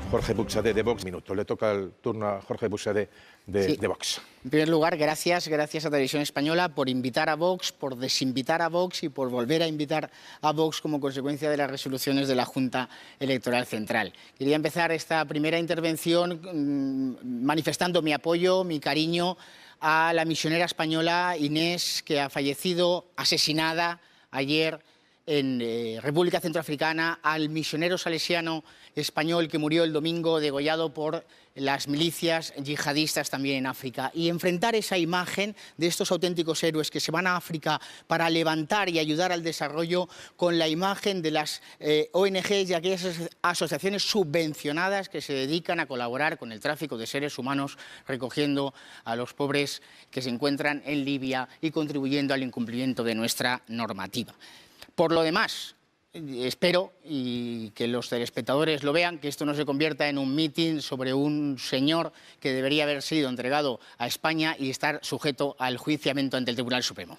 Jorge Buxadé de Vox. Minuto. Le toca el turno a Jorge Buxadé de Vox. En primer lugar, gracias a Televisión Española por invitar a Vox, por desinvitar a Vox y por volver a invitar a Vox como consecuencia de las resoluciones de la Junta Electoral Central. Quería empezar esta primera intervención manifestando mi apoyo, mi cariño a la misionera española Inés, que ha fallecido asesinada ayer en República Centroafricana, al misionero salesiano español que murió el domingo degollado por las milicias yihadistas también en África. Y enfrentar esa imagen de estos auténticos héroes que se van a África para levantar y ayudar al desarrollo con la imagen de las ONGs y aquellas asociaciones subvencionadas que se dedican a colaborar con el tráfico de seres humanos, recogiendo a los pobres que se encuentran en Libia y contribuyendo al incumplimiento de nuestra normativa. Por lo demás, espero y que los telespectadores lo vean, que esto no se convierta en un mitin sobre un señor que debería haber sido entregado a España y estar sujeto al juiciamiento ante el Tribunal Supremo.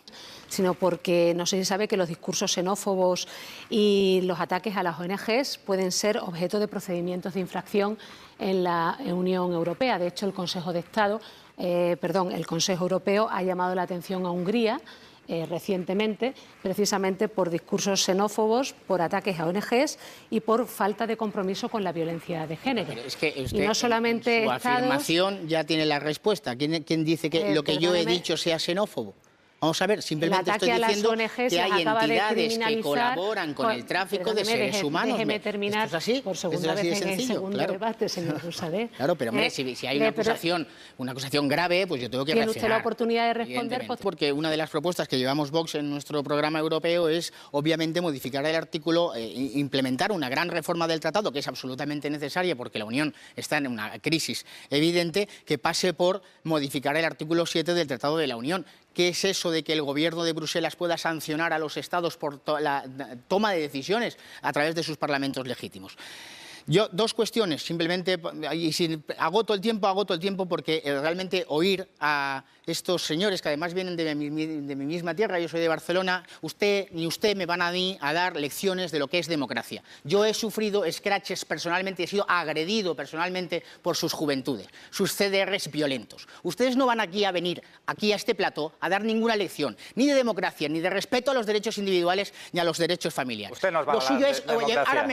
Sino porque no sé si sabe que los discursos xenófobos y los ataques a las ONGs pueden ser objeto de procedimientos de infracción en la Unión Europea. De hecho, el Consejo el Consejo Europeo ha llamado la atención a Hungría recientemente, precisamente por discursos xenófobos, por ataques a ONGs y por falta de compromiso con la violencia de género. Pero es que usted, y no solamente su afirmación ya tiene la respuesta. ¿Quién dice que lo que yo he dicho sea xenófobo? Vamos a ver, simplemente estoy diciendo que hay entidades que colaboran con el tráfico de seres humanos. Déjeme terminar. ¿Esto es así? Por segunda vez en el segundo debate, señor Buxadé. Claro, pero hombre, si hay una acusación grave, pues yo tengo que reaccionar. Tiene usted la oportunidad de responder. Porque una de las propuestas que llevamos Vox en nuestro programa europeo es, obviamente, modificar el artículo, implementar una gran reforma del tratado, que es absolutamente necesaria porque la Unión está en una crisis evidente, que pase por modificar el artículo 7 del Tratado de la Unión. ¿Qué es eso de que el gobierno de Bruselas pueda sancionar a los estados por la toma de decisiones a través de sus parlamentos legítimos? Yo, dos cuestiones, simplemente, y si agoto el tiempo porque realmente oír a estos señores, que además vienen de mi misma tierra, yo soy de Barcelona, ni usted me van a mí a dar lecciones de lo que es democracia. Yo he sufrido scratches personalmente, he sido agredido personalmente por sus juventudes, sus CDRs violentos. Ustedes no van a venir aquí a este plató a dar ninguna lección, ni de democracia, ni de respeto a los derechos individuales, ni a los derechos familiares. Usted nos va lo suyo es, oye, ahora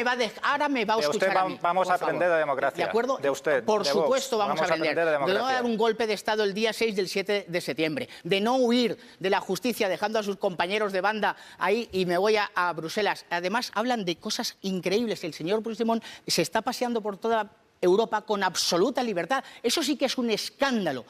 me va a escuchar a mí. Vamos a aprender de democracia. ¿De acuerdo? De usted. Por supuesto vamos a aprender. De no dar un golpe de Estado el día 6 del 7 de septiembre. De no huir de la justicia dejando a sus compañeros de banda ahí y me voy a Bruselas. Además, hablan de cosas increíbles. El señor Puigdemont se está paseando por toda Europa con absoluta libertad. Eso sí que es un escándalo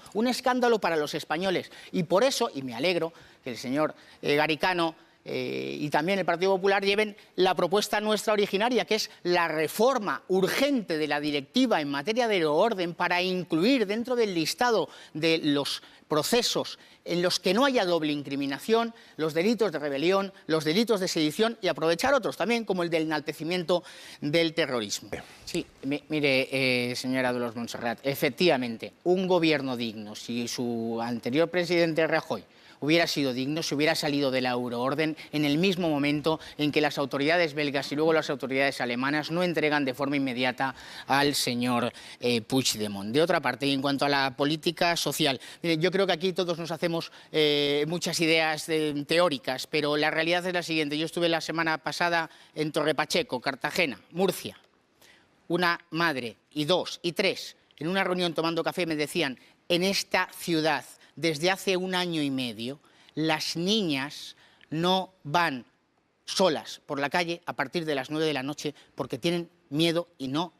para los españoles. Y por eso, y me alegro que el señor Garicano y también el Partido Popular lleven la propuesta nuestra originaria, que es la reforma urgente de la directiva en materia de orden para incluir dentro del listado de los procesos en los que no haya doble incriminación los delitos de rebelión, los delitos de sedición y aprovechar otros también, como el del enaltecimiento del terrorismo. Sí, mire, señora Dolors Montserrat, efectivamente, un gobierno digno, si su anterior presidente Rajoy hubiera sido digno, se hubiera salido de la euroorden en el mismo momento en que las autoridades belgas y luego las autoridades alemanas no entregan de forma inmediata al señor Puigdemont. De otra parte, y en cuanto a la política social, mire, yo creo que aquí todos nos hacemos muchas ideas teóricas, pero la realidad es la siguiente. Yo estuve la semana pasada en Torrepacheco, Cartagena, Murcia. Una madre y dos y tres en una reunión tomando café me decían: en esta ciudad, desde hace 1 año y medio, las niñas no van solas por la calle a partir de las 9 de la noche porque tienen miedo y no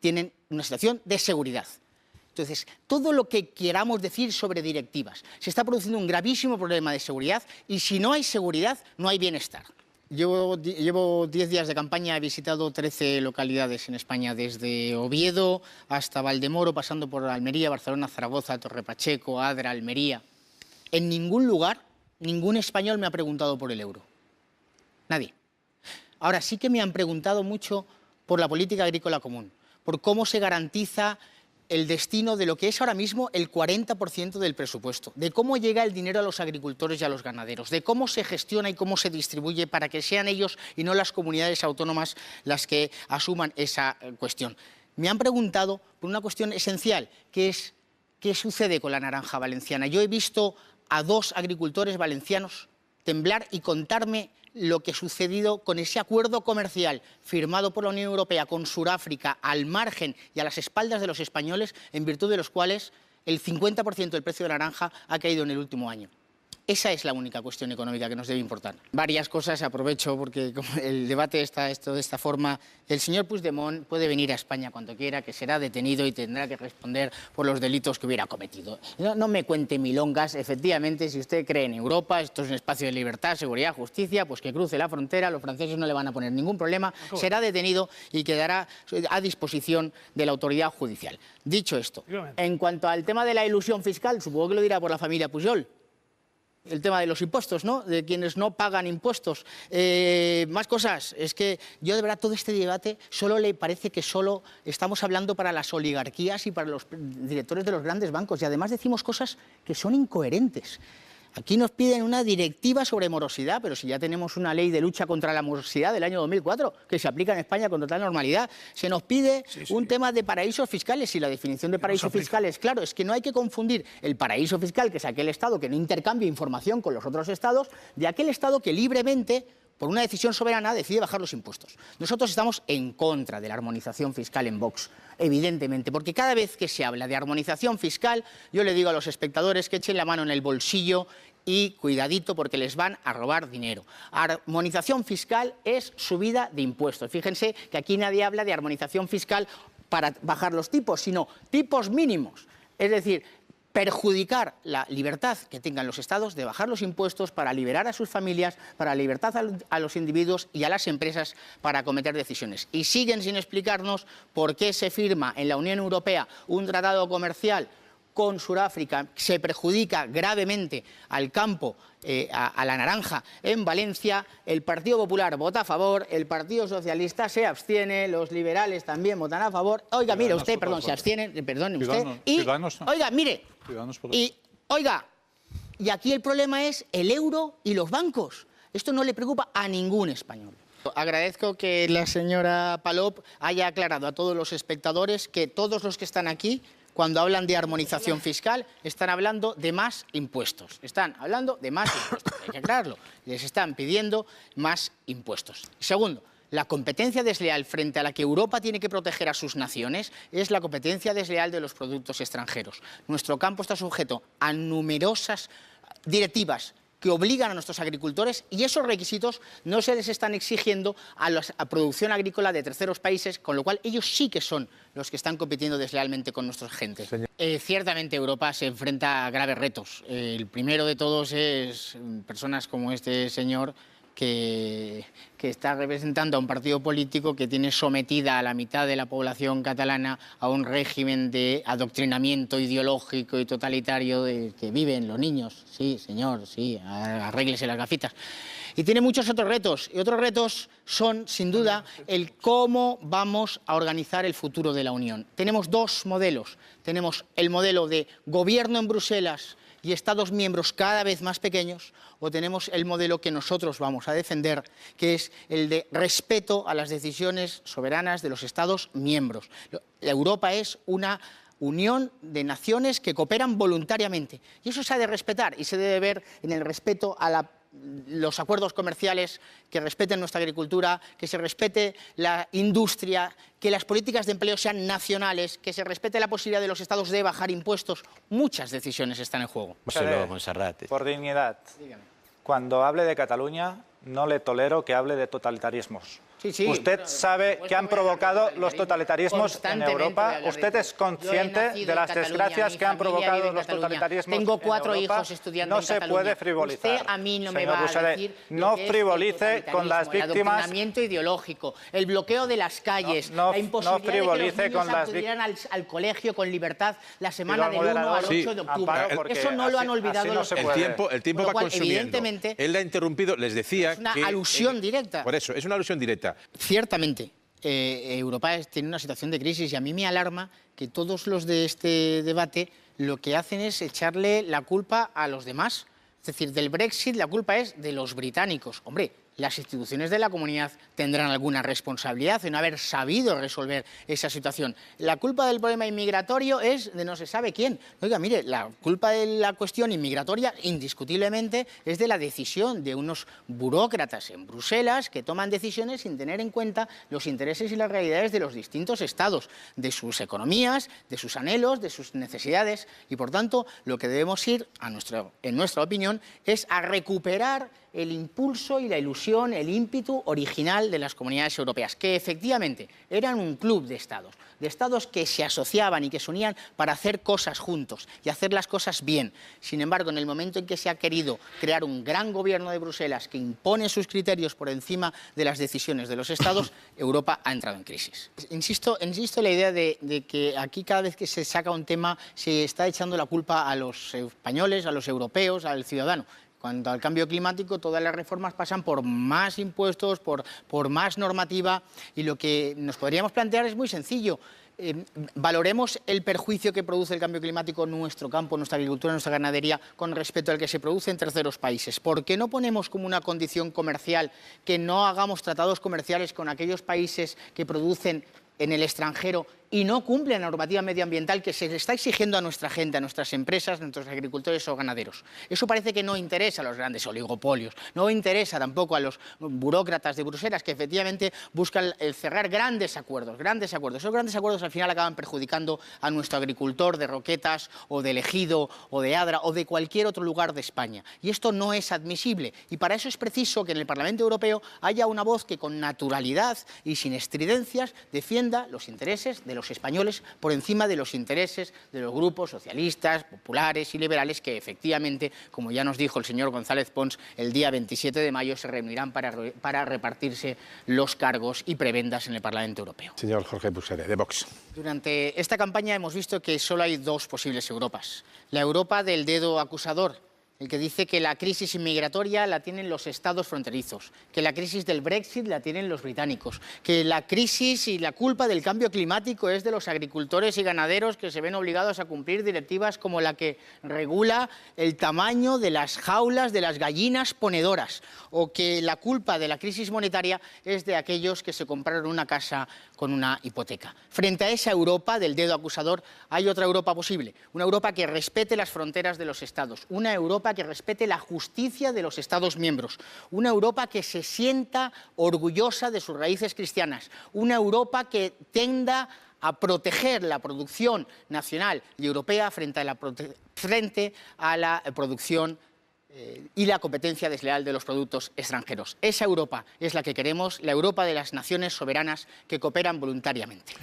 tienen una situación de seguridad. Entonces, todo lo que queramos decir sobre directivas, se está produciendo un gravísimo problema de seguridad y si no hay seguridad, no hay bienestar. Llevo 10 días de campaña, he visitado 13 localidades en España, desde Oviedo hasta Valdemoro, pasando por Almería, Barcelona, Zaragoza, Torrepacheco, Adra, Almería. En ningún lugar, ningún español me ha preguntado por el euro. Nadie. Ahora, sí que me han preguntado mucho por la política agrícola común, por cómo se garantiza el destino de lo que es ahora mismo el 40% del presupuesto, de cómo llega el dinero a los agricultores y a los ganaderos, de cómo se gestiona y cómo se distribuye para que sean ellos y no las comunidades autónomas las que asuman esa cuestión. me han preguntado por una cuestión esencial, que es ¿qué sucede con la naranja valenciana? Yo he visto a 2 agricultores valencianos temblar y contarme lo que ha sucedido con ese acuerdo comercial firmado por la Unión Europea con Sudáfrica al margen y a las espaldas de los españoles, en virtud de los cuales el 50% del precio de la naranja ha caído en el último año. Esa es la única cuestión económica que nos debe importar. Varias cosas, aprovecho porque como el debate está esto de esta forma. El señor Puigdemont puede venir a España cuando quiera, que será detenido y tendrá que responder por los delitos que hubiera cometido. No me cuente milongas, efectivamente, si usted cree en Europa, esto es un espacio de libertad, seguridad, justicia, pues que cruce la frontera, los franceses no le van a poner ningún problema, será detenido y quedará a disposición de la autoridad judicial. Dicho esto, en cuanto al tema de la ilusión fiscal, supongo que lo dirá por la familia Pujol. El tema de los impuestos, ¿no? De quienes no pagan impuestos. Más cosas. Es que yo de verdad todo este debate solo le parece que solo estamos hablando para las oligarquías y para los directores de los grandes bancos. Y además decimos cosas que son incoherentes. Aquí nos piden una directiva sobre morosidad, pero si ya tenemos una ley de lucha contra la morosidad del año 2004, que se aplica en España con total normalidad. Se nos pide un tema de paraísos fiscales, y la definición de paraíso fiscal es claro, es que no hay que confundir el paraíso fiscal, que es aquel Estado que no intercambia información con los otros Estados, de aquel Estado que libremente, por una decisión soberana, decide bajar los impuestos. Nosotros estamos en contra de la armonización fiscal en Vox, evidentemente, porque cada vez que se habla de armonización fiscal, yo le digo a los espectadores que echen la mano en el bolsillo y cuidadito porque les van a robar dinero. Armonización fiscal es subida de impuestos. Fíjense que aquí nadie habla de armonización fiscal para bajar los tipos, sino tipos mínimos. Es decir, perjudicar la libertad que tengan los estados de bajar los impuestos para liberar a sus familias, para libertad a los individuos y a las empresas para acometer decisiones. Y siguen sin explicarnos por qué se firma en la Unión Europea un tratado comercial con Sudáfrica, se perjudica gravemente al campo, a la naranja en Valencia. El Partido Popular vota a favor, el Partido Socialista se abstiene, los liberales también votan a favor. Oiga, mire usted, perdón, se abstienen, perdone usted. Y, oiga, mire, y aquí el problema es el euro y los bancos. Esto no le preocupa a ningún español. Agradezco que la señora Palop haya aclarado a todos los espectadores que todos los que están aquí, cuando hablan de armonización fiscal, están hablando de más impuestos. Están hablando de más impuestos, hay que aclararlo. Les están pidiendo más impuestos. Segundo, la competencia desleal frente a la que Europa tiene que proteger a sus naciones es la competencia desleal de los productos extranjeros. Nuestro campo está sujeto a numerosas directivas que obligan a nuestros agricultores, y esos requisitos no se les están exigiendo a la producción agrícola de terceros países, con lo cual ellos sí que son los que están compitiendo deslealmente con nuestras gentes. Ciertamente Europa se enfrenta a graves retos. El primero de todos es personas como este señor que está representando a un partido político que tiene sometida a la mitad de la población catalana a un régimen de adoctrinamiento ideológico y totalitario que viven los niños. Sí, señor, sí, arréglese las gafitas. Y tiene muchos otros retos, y otros retos son, sin duda, el cómo vamos a organizar el futuro de la Unión. Tenemos 2 modelos. Tenemos el modelo de gobierno en Bruselas y Estados miembros cada vez más pequeños, o tenemos el modelo que nosotros vamos a defender, que es el de respeto a las decisiones soberanas de los Estados miembros. Europa es una unión de naciones que cooperan voluntariamente, y eso se ha de respetar y se debe ver en el respeto a los acuerdos comerciales, que respeten nuestra agricultura, que se respete la industria, que las políticas de empleo sean nacionales, que se respete la posibilidad de los estados de bajar impuestos. Muchas decisiones están en juego. Por dignidad, cuando hable de Cataluña, no le tolero que hable de totalitarismos. Sí, usted sabe que han provocado los totalitarismos en Europa. Usted es consciente de las desgracias que han provocado los totalitarismos en Europa. Tengo 4 hijos estudiando en Cataluña. No se puede frivolizar. Usted a mí no me va a decir no frivolice con las víctimas. El adoctrinamiento ideológico, el bloqueo de las calles, la imposibilidad de que los niños acudieran al colegio con libertad la semana del 1 al 8 de octubre. Eso no lo han olvidado los El tiempo va consumiendo. Él ha interrumpido, les decía que... Es una alusión directa. Por eso, es una alusión directa. Ciertamente, Europa tiene una situación de crisis, y a mí me alarma que todos los de este debate lo que hacen es echarle la culpa a los demás. Es decir, del Brexit la culpa es de los británicos. Hombre, las instituciones de la comunidad tendrán alguna responsabilidad en no haber sabido resolver esa situación. La culpa del problema inmigratorio es de no se sabe quién. Oiga, mire, la culpa de la cuestión inmigratoria indiscutiblemente es de la decisión de unos burócratas en Bruselas que toman decisiones sin tener en cuenta los intereses y las realidades de los distintos estados, de sus economías, de sus anhelos, de sus necesidades, y por tanto lo que debemos ir, en nuestra opinión, es a recuperar el impulso y la ilusión, el ímpetu original de las comunidades europeas, que efectivamente eran un club de estados que se asociaban y que se unían para hacer cosas juntos y hacer las cosas bien. Sin embargo, en el momento en que se ha querido crear un gran gobierno de Bruselas que impone sus criterios por encima de las decisiones de los estados, Europa ha entrado en crisis. Insisto en la idea de que aquí cada vez que se saca un tema se está echando la culpa a los españoles, a los europeos, al ciudadano. Cuanto al cambio climático, todas las reformas pasan por más impuestos, por más normativa, y lo que nos podríamos plantear es muy sencillo. Valoremos el perjuicio que produce el cambio climático en nuestro campo, en nuestra agricultura, en nuestra ganadería, con respecto al que se produce en terceros países. ¿Por qué no ponemos como una condición comercial que no hagamos tratados comerciales con aquellos países que producen en el extranjero y no cumplen la normativa medioambiental que se le está exigiendo a nuestra gente, a nuestras empresas, a nuestros agricultores o ganaderos? Eso parece que no interesa a los grandes oligopolios, no interesa tampoco a los burócratas de Bruselas, que efectivamente buscan cerrar grandes acuerdos. Esos grandes acuerdos al final acaban perjudicando a nuestro agricultor de Roquetas o de Ejido o de Adra o de cualquier otro lugar de España. Y esto no es admisible. Y para eso es preciso que en el Parlamento Europeo haya una voz que con naturalidad y sin estridencias defienda los intereses de los españoles por encima de los intereses de los grupos socialistas, populares y liberales que efectivamente, como ya nos dijo el señor González Pons, el día 27 de mayo se reunirán para repartirse los cargos y prebendas en el Parlamento Europeo. Señor Jorge Buxede, de Vox. Durante esta campaña hemos visto que solo hay dos posibles Europas. La Europa del dedo acusador, el que dice que la crisis inmigratoria la tienen los estados fronterizos, que la crisis del Brexit la tienen los británicos, que la crisis y la culpa del cambio climático es de los agricultores y ganaderos que se ven obligados a cumplir directivas como la que regula el tamaño de las jaulas de las gallinas ponedoras, o que la culpa de la crisis monetaria es de aquellos que se compraron una casa con una hipoteca. Frente a esa Europa del dedo acusador hay otra Europa posible, una Europa que respete las fronteras de los estados, una Europa que respete la justicia de los Estados miembros, una Europa que se sienta orgullosa de sus raíces cristianas, una Europa que tenda a proteger la producción nacional y europea frente a la producción y la competencia desleal de los productos extranjeros. Esa Europa es la que queremos, la Europa de las naciones soberanas que cooperan voluntariamente.